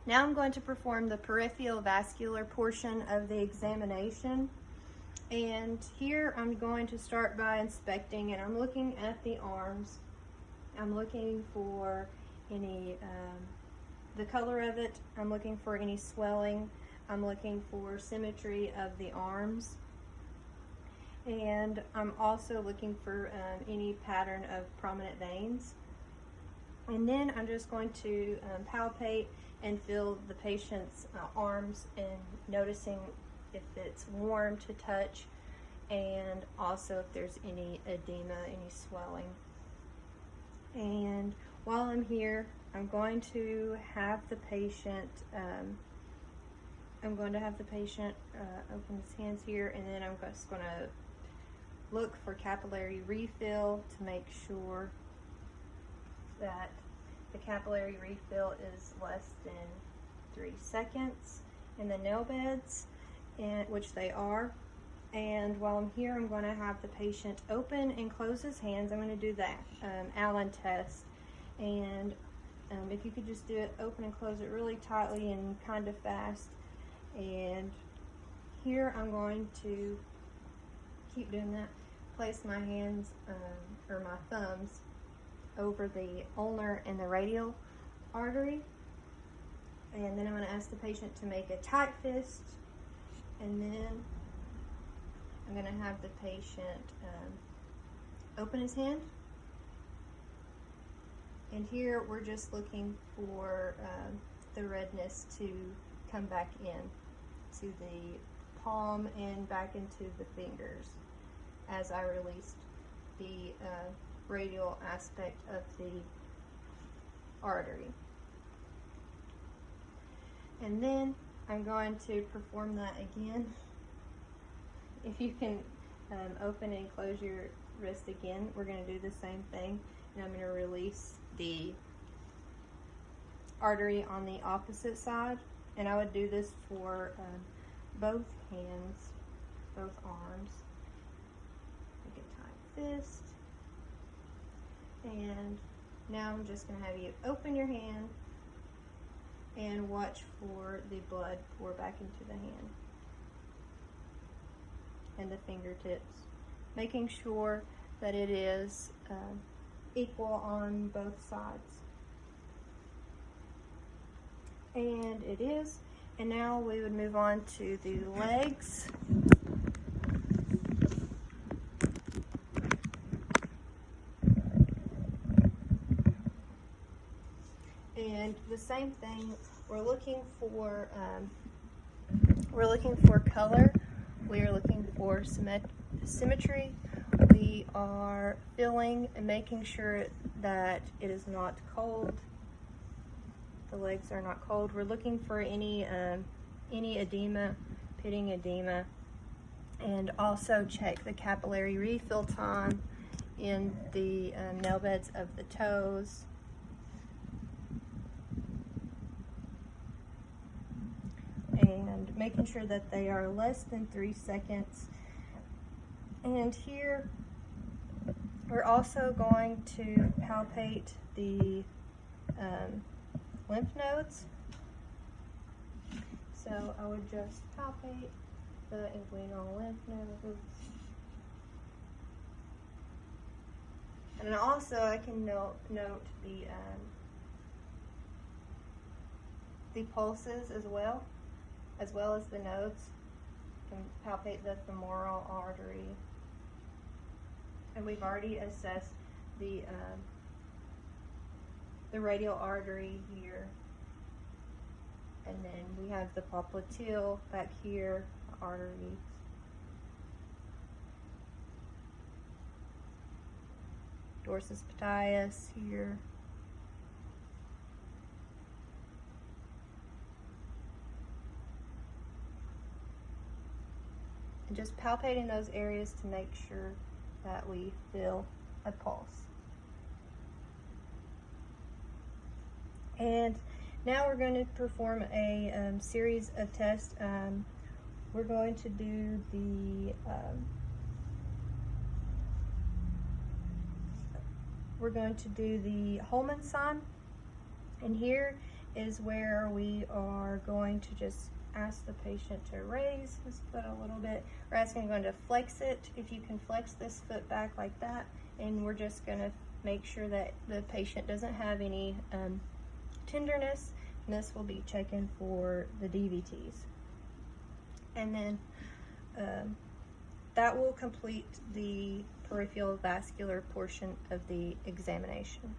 Now I'm going to perform the peripheral vascular portion of the examination. And here I'm going to start by inspecting, and I'm looking at the arms. I'm looking for any, the color of it. I'm looking for any swelling. I'm looking for symmetry of the arms. And I'm also looking for any pattern of prominent veins. And then I'm just going to palpate and feel the patient's arms and noticing if it's warm to touch, and also if there's any edema, any swelling. And while I'm here, I'm going to have the patient open his hands here, and then I'm just going to look for capillary refill to make sure that the capillary refill is less than 3 seconds in the nail beds, which they are. And while I'm here, I'm going to have the patient open and close his hands. I'm going to do that Allen test. And if you could just do it, open and close it really tightly and kind of fast. And here I'm going to keep doing that. Place my hands, or my thumbs, over the ulnar and the radial artery. And then I'm going to ask the patient to make a tight fist. And then I'm going to have the patient open his hand. And here we're just looking for the redness to come back in to the palm and back into the fingers as I released the radial aspect of the artery. And then I'm going to perform that again. If you can open and close your wrist again, we're going to do the same thing. And I'm going to release the artery on the opposite side. And I would do this for both hands, both arms. Make a tight fist. And now I'm just going to have you open your hand and watch for the blood pour back into the hand and the fingertips, making sure that it is equal on both sides. And it is. And now we would move on to the legs. And the same thing, we're looking for color. We are looking for symmetry. We are feeling and making sure that it is not cold. The legs are not cold. We're looking for any edema, pitting edema, and also check the capillary refill time in the nail beds of the toes. And making sure that they are less than 3 seconds. And here we're also going to palpate the lymph nodes. So I would just palpate the inguinal lymph nodes. And also I can note the pulses as well as the nodes. You can palpate the femoral artery. And we've already assessed the radial artery here. And then we have the popliteal back here, arteries. Dorsus pataeus here. And just palpating those areas to make sure that we feel a pulse. And now we're going to perform a series of tests. We're going to do the Holman sign, and here is where we are going to just ask the patient to raise his foot a little bit. We're asking going to flex it. If you can flex this foot back like that, and we're just going to make sure that the patient doesn't have any tenderness, and this will be checking for the DVTs. And then that will complete the peripheral vascular portion of the examination.